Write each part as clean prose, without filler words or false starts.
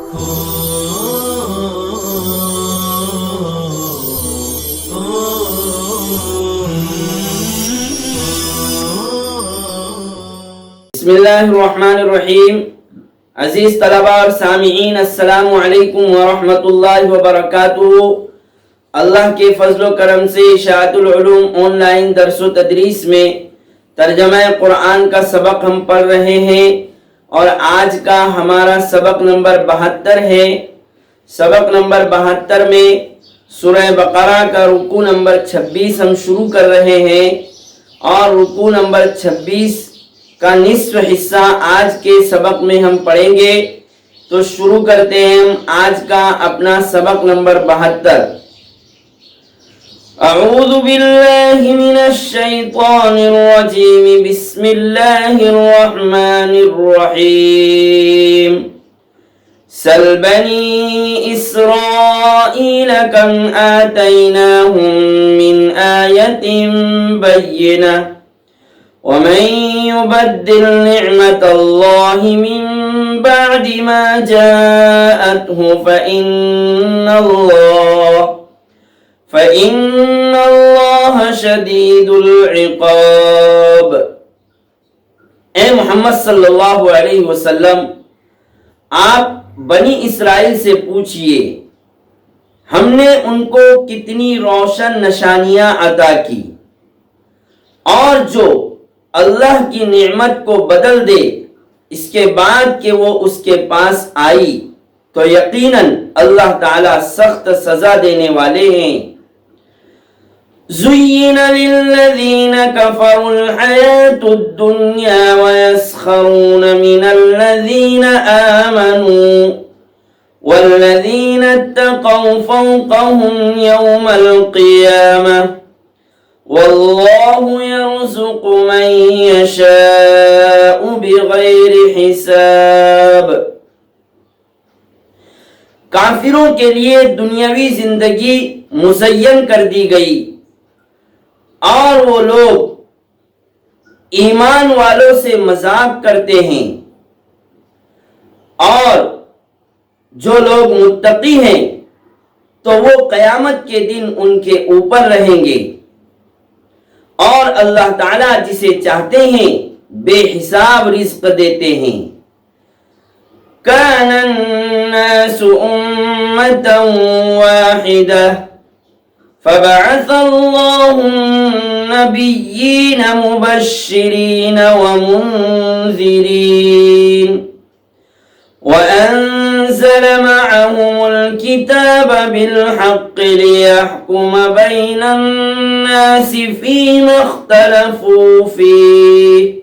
بسم اللہ الرحمن الرحیم۔ عزیز طلباء اور سامعین، السلام علیکم ورحمۃ اللہ وبرکاتہ۔ اللہ کے فضل و کرم سے اشاعت العلوم آن لائن درس و تدریس میں ترجمہ قرآن کا سبق ہم پڑھ رہے ہیں، اور آج کا ہمارا سبق نمبر 72 ہے۔ سبق نمبر 72 میں سورہ بقرہ کا رکوع نمبر 26 ہم شروع کر رہے ہیں، اور رکوع نمبر 26 کا نصف حصہ آج کے سبق میں ہم پڑھیں گے۔ تو شروع کرتے ہیں ہم آج کا اپنا سبق نمبر 72۔ اعوذ باللہ من الشیطان الرجیم، بسم اللہ الرحمن الرحیم۔ سل بنی اسرائیل کم آتیناہم من آیت بینہ ومن يبدل نعمة الله من بعد ما جاءته فإن الله شديد العقاب۔ اے محمد صلی اللہ علیہ وسلم، آپ بنی اسرائیل سے پوچھئے ہم نے ان کو کتنی روشن نشانیاں عطا کی، اور جو اللہ کی نعمت کو بدل دے اس کے بعد کہ وہ اس کے پاس آئی، تو یقیناً اللہ تعالی سخت سزا دینے والے ہیں۔ زُيِّنَ لِلَّذِينَ كَفَرُوا الْحَيَاةُ الدُّنْيَا وَيَسْخَرُونَ مِنَ الَّذِينَ آمَنُوا وَالَّذِينَ اتَّقَوْا فَوْقَهُمْ يَوْمَ الْقِيَامَةِ وَاللَّهُ يَرْزُقُ مَن يَشَاءُ بِغَيْرِ حِسَابٍ۔ کافروں کے لیے دنیاوی زندگی مزین کر دی گئی، اور وہ لوگ ایمان والوں سے مذاق کرتے ہیں، اور جو لوگ متقی ہیں تو وہ قیامت کے دن ان کے اوپر رہیں گے، اور اللہ تعالیٰ جسے چاہتے ہیں بے حساب رزق دیتے ہیں۔ کان الناس امة واحدة فبعث الله النبيين مبشرين ومنذرين وأنزل معهم الكتاب بالحق ليحكم بين الناس فيما اختلفوا فيه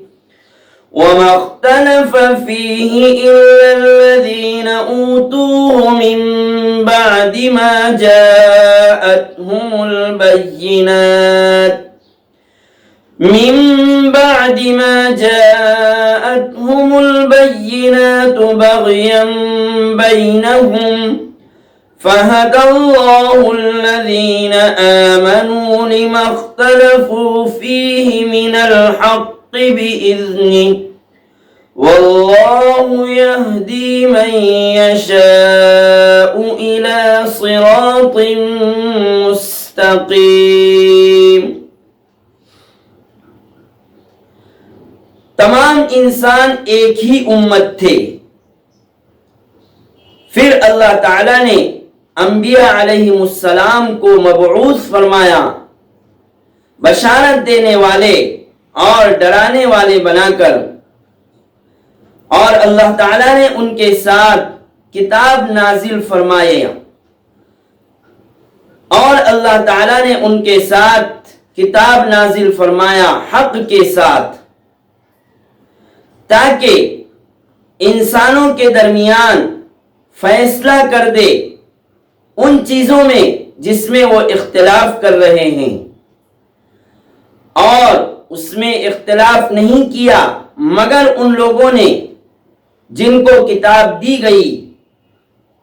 وما اختلف فيه إلا الذين أوتوه من بعد ما جاءتهم البينات بغيا بينهم فهدى الله الذين آمنوا لما اختلفوا فيه من الحق بإذنه والله يهدي من يشاء إلى صراط مستقيم۔ تمام انسان ایک ہی امت تھے، پھر اللہ تعالیٰ نے انبیاء علیہم السلام کو مبعوث فرمایا، بشارت دینے والے اور ڈرانے والے بنا کر، اور اللہ تعالیٰ نے ان کے ساتھ کتاب نازل فرمائے، اور اللہ تعالیٰ نے ان کے ساتھ کتاب نازل فرمایا حق کے ساتھ، تاکہ انسانوں کے درمیان فیصلہ کر دے ان چیزوں میں جس میں وہ اختلاف کر رہے ہیں، اور اس میں اختلاف نہیں کیا مگر ان لوگوں نے جن کو کتاب دی گئی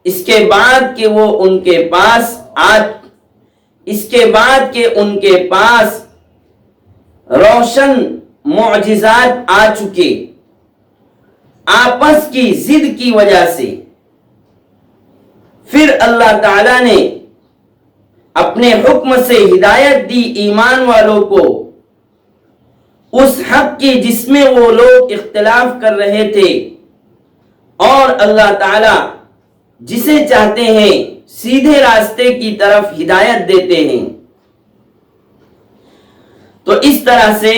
اس کے بعد کہ ان کے پاس روشن معجزات آ چکے، آپس کی ضد کی وجہ سے اللہ تعالیٰ نے اپنے حکم سے ہدایت دی ایمان والوں کو اس حق کی جس میں وہ لوگ اختلاف کر رہے تھے، اور اللہ تعالیٰ جسے چاہتے ہیں سیدھے راستے کی طرف ہدایت دیتے ہیں۔ تو اس طرح سے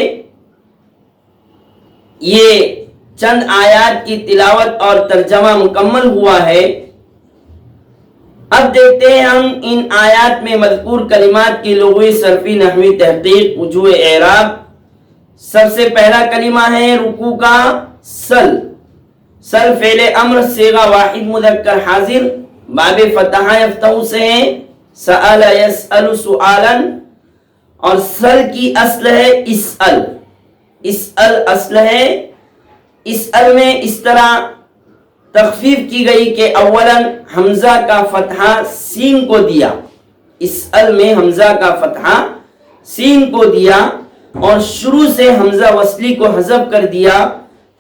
یہ چند آیات کی تلاوت اور ترجمہ مکمل ہوا ہے۔ اب دیکھتے ہیں ہم ان آیات میں مذکور کلمات کی لغوی، صرفی، نحوی تحقیق، وجوہ اعراب۔ سب سے پہلا کلمہ ہے رکوع کا سل۔ سل فعل امر صیغہ واحد مذکر حاضر، باب فتح یفتح سے ہے، سأل یسأل سؤالا، اور سل کی اصل ہے اسأل۔ اسأل اصل ہے۔ اسأل میں اس طرح تخفیف کی گئی کہ اولا حمزہ کا فتحہ سین کو دیا، اسأل میں حمزہ کا فتحہ سین کو دیا، اور شروع سے حمزہ وصلی کو حذف کر دیا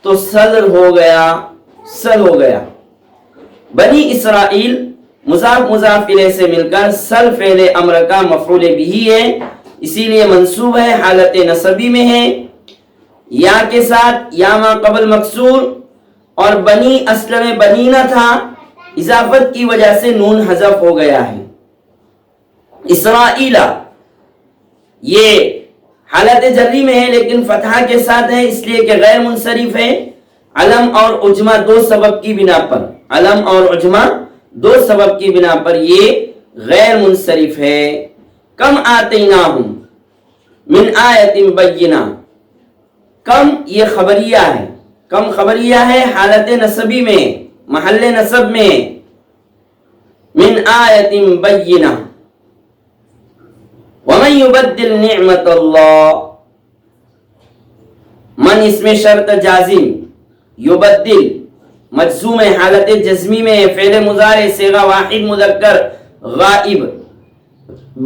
تو سل ہو گیا، سل ہو گیا۔ بنی اسرائیل مضاف مضاف الیہ سے مل کر سل فعل امر کا مفعول بہ ہے، اسی لیے منصوب ہے، حالت نصبی میں ہے، یا کے ساتھ، یا ما قبل مکسور، اور بنی اصل میں بنینا تھا، اضافت کی وجہ سے نون حذف ہو گیا ہے۔ اسرائیلہ یہ حالت جری میں ہے لیکن فتحہ کے ساتھ ہے، اس لیے کہ غیر منصرف ہے، علم اور عجمہ دو سبب کی بنا پر، علم اور عجمہ دو سبب کی بنا پر یہ غیر منصرف ہے۔ کم آتیناہم من آیت بینہ، کم یہ خبریہ ہے، کم خبریہ ہے، حالت نصبی میں، محل نصب میں، من آیت بینہ۔ ومن یبدل نعمت اللہ، من اس میں شرط جازم، یبدل مجزوم حالت جزمی میں، فعل مضارع صیغہ واحد مذکر غائب،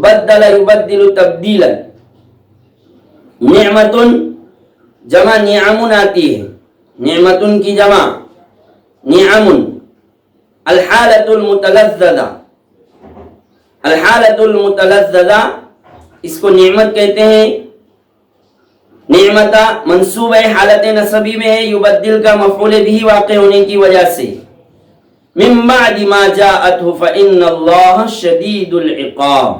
بدل یبدل تبدیلا، نعمت جمع نعم آتی ہے، نعمت کی جمع نعم، الحالۃ المتلذذہ، الحالۃ المتلذذہ اس کو نعمت کہتے ہیں۔ نعمت منصوب ہے، حالت نصبی میں ہے، یبدل کا مفعول بھی واقع ہونے کی وجہ سے۔ من بعد ما جاءته فإن اللہ شدید العقاب،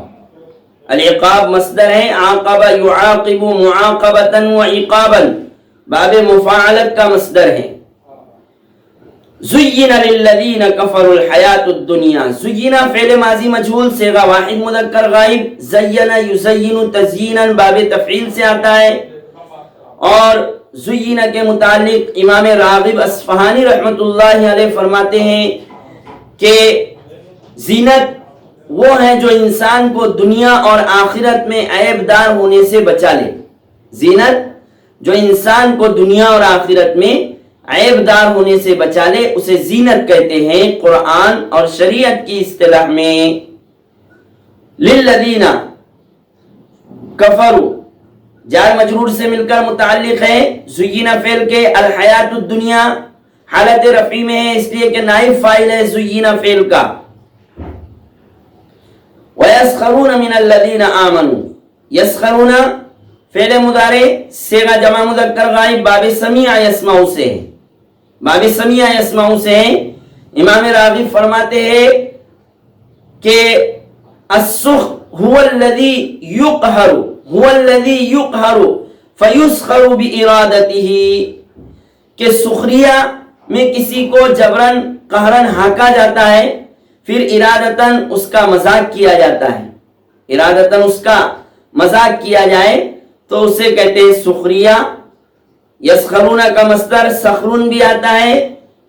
العقاب مصدر ہے، عاقب یعاقب معاقبۃ وعقابا، باب مفاعلت کا مصدر ہے۔ زین للذین کفروا الحیات الدنیا، زین فعل ماضی مجہول صیغہ واحد مذکر غائب، زین یزین تزیینا باب تفعیل سے آتا ہے، اور زین کے متعلق امام راغب اصفہانی رحمۃ اللہ علیہ فرماتے ہیں کہ زینت وہ ہے جو انسان کو دنیا اور آخرت میں عیب دار ہونے سے بچا لے، زینت جو انسان کو دنیا اور آخرت میں عیب دار ہونے سے بچا لے اسے زینت کہتے ہیں قرآن اور شریعت کی اصطلاح میں۔ للذین کفروا جار مجرور سے مل کر متعلق ہے، زین فعل کے، الحیات الدنیا حالت رفعی میں ہے، اس لیے کہ نائب فاعل ہے زین فعل کا۔ وَيَسْخَرُونَ مِنَ الَّذِينَ آمَنُوا، یسخرون فعل مضارع صیغہ جمع مذکر غائب، باب سمیع یسمع سے ہے، باب سمیع یسمع سے ہے۔ امام راغب فرماتے ہیں کہ السخط هو الذي يقهر، هو الذي يقهر فيسخر بإرادته، کہ سخریہ میں کسی کو جبرن قہرن ہانکا جاتا ہے، پھر ارادتاً اس کا مذاق کیا جاتا ہے، ارادتاً اس کا مذاق کیا جائے تو اسے کہتے ہیں سخریہ۔ یسخرون کا مصدر سخرون بھی آتا ہے،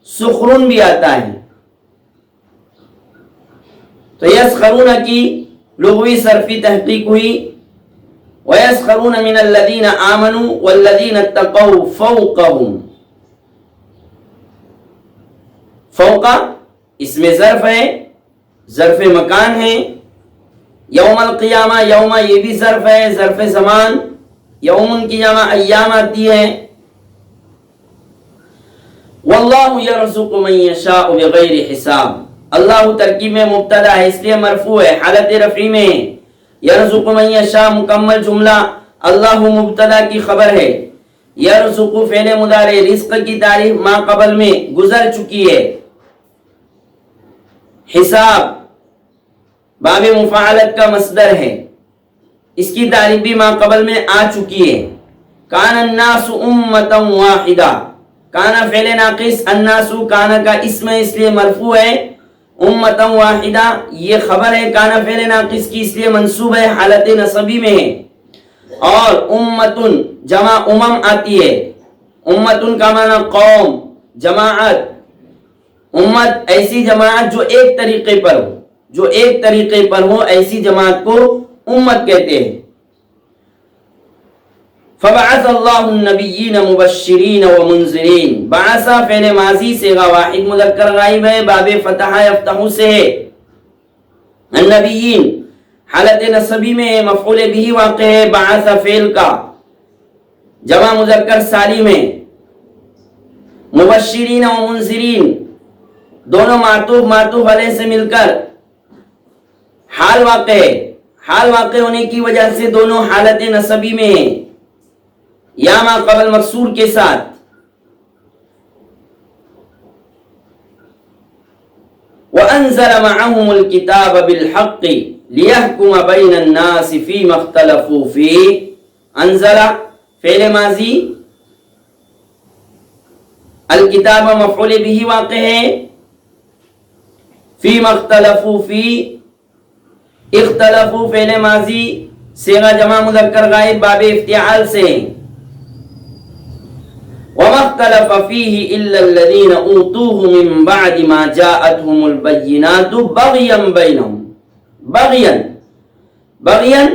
سخرون بھی آتا ہے۔ تو یسخرون کی لغوی صرفی تحقیق ہوئی، وَيَسْخَرُونَ مِنَ الَّذِينَ آمَنُوا وَالَّذِينَ اتَّقَوْا فَوْقَهُمْ، فوق اس میں ظرف ہے، ظرف مکان ہے۔ یوم القیامہ، یوم یہ بھی ظرف ہے، ظرف زمان، یوم کی جمع ایام آتی ہے۔ واللہ یرزق من یشاء بغیر حساب، اللہ ترکیب میں مبتدا ہے اس لیے مرفوع ہے، حالت رفعی میں ہے۔ یرزق من یشاء مکمل جملہ، اللہ مبتدا کی خبر ہے، یرزق فعل مضارع، رزق کی تعریف ما قبل میں گزر چکی ہے۔ حساب باب مفاعلت کا مصدر ہے، اس کی تعریف بھی ما قبل میں آ چکی ہے۔ کان الناس امتا واحدہ، کانا فعل ناقص، الناس کانا کا اسم ہے اس لیے مرفوع ہے، امتا واحدہ یہ خبر ہے کانا فعل ناقص کی اس لیے منصوب ہے، حالت نصبی میں ہے۔ اور امتن جمع امم آتی ہے، امتن کا معنی قوم، جماعت، امت ایسی جماعت جو ایک طریقے پر ہو، جو ایک طریقے پر ہو ایسی جماعت کو امت کہتے ہیں۔ فبعث اللہ النبیین مبشرین ومنذرین، بعث فعل ماضی صیغہ واحد مذکر غائب ہے، باب فتح یفتح سے ہے۔ النبیین حالت نصبی میں ہے، مفعول بھی واقع ہے، بعث فعل کا جمع مذکر سالم ہے۔ مبشرین و منذرین دونوں معطوف علیہ سے مل کر حال واقع ہے، حال واقع ہونے کی وجہ سے دونوں حالت نصبی میں ہیں، یا ما قبل مکسور کے ساتھ۔ وَأَنزَلَ مَعَهُمُ الْكِتَابَ بِالْحَقِّ لِيَحْكُمَ بَيْنَ النَّاسِ فِيمَا اخْتَلَفُوا فِيهِ، انزل فعل ماضی، الکتاب مفعول بھی واقع ہے، فِيمَا اخْتَلَفُوا فِيهِ اختلفوا فعل ماضی صیغہ جمع مذکر غائب باب افتعال سے۔ وَمَا اخْتَلَفَ فِيهِ إِلَّا الَّذِينَ أُوتُوهُ مِن بَعْدِ مَا جَاءَتْهُمُ الْبَيِّنَاتُ بَغْيًا بَيْنَهُمْ، بغیاً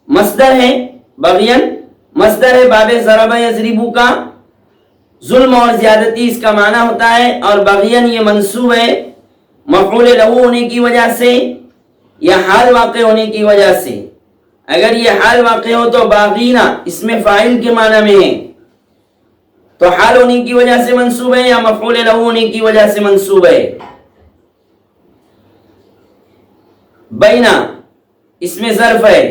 مصدر ہے، بغیاً مصدر ہے باب ضرب یضرب کا، ظلم اور زیادتی اس کا معنی ہوتا ہے، اور بغیاً یہ منصوب ہے مفعول لہو ہونے کی وجہ سے یا حال واقع ہونے کی وجہ سے۔ اگر یہ حال واقع ہو تو باغینا اس میں فاعل کے معنی میں ہے، تو حال ہونے کی وجہ سے منصوب ہے یا مفعول لہو ہونے کی وجہ سے منصوب ہے۔ بینا اس میں ظرف ہے،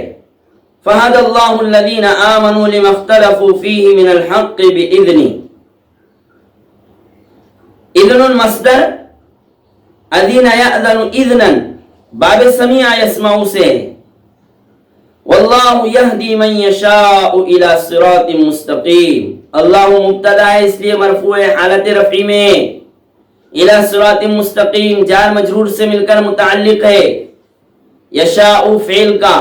فہد اللہ الذین آمنوا لما اختلفوا فیہ من الحق بإذنہ، اذن مصدر، اذن یأذن اذنا باب سمیع یسمع سے، واللہ یہدی من یشاء الی صراط مستقیم، اللہ مبتدا ہے اس لیے مرفوع ہے حالت رفعی میں، الی صراط مستقیم جار مجرور سے مل کر متعلق ہے، یشاء فعل کا،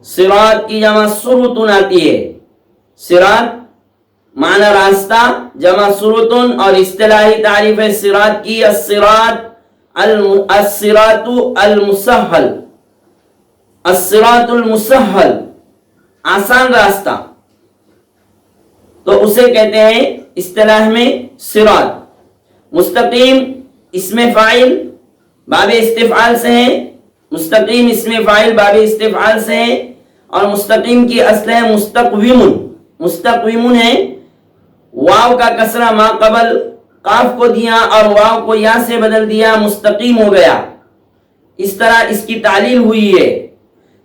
صراط کی جمع سرطن آتی ہے، صراط معنی راستہ جمع سرطن، اور اصطلاحی تعریف ہے صراط کی الصراط المسہل، الصراط المسہل آسان راستہ، تو اسے کہتے ہیں اصطلاح میں صراط۔ مستقیم اسم فاعل باب استفعال سے ہے، مستقیم اسم فاعل باب استفعال سے ہے، اور مستقیم کی اصل ہے مستقوم، مستقوم ہے، واو کا کسرہ ما قبل قاف کو دیا اور واو کو یا سے بدل دیا، مستقیم ہو گیا، اس طرح اس کی تعلیل ہوئی ہے۔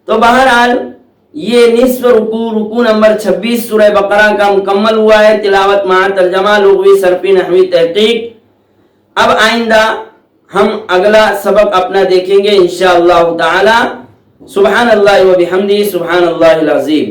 تو بہرحال یہ نصف رکوع نمبر 26 سورہ بقرہ کا مکمل ہوا ہے، تلاوت مع ترجمہ، لغوی صرفی نحوی تحقیق۔ اب آئندہ ہم اگلا سبق اپنا دیکھیں گے انشاءاللہ تعالی۔ سبحان اللہ و بحمدہ، سبحان اللہ العظیم۔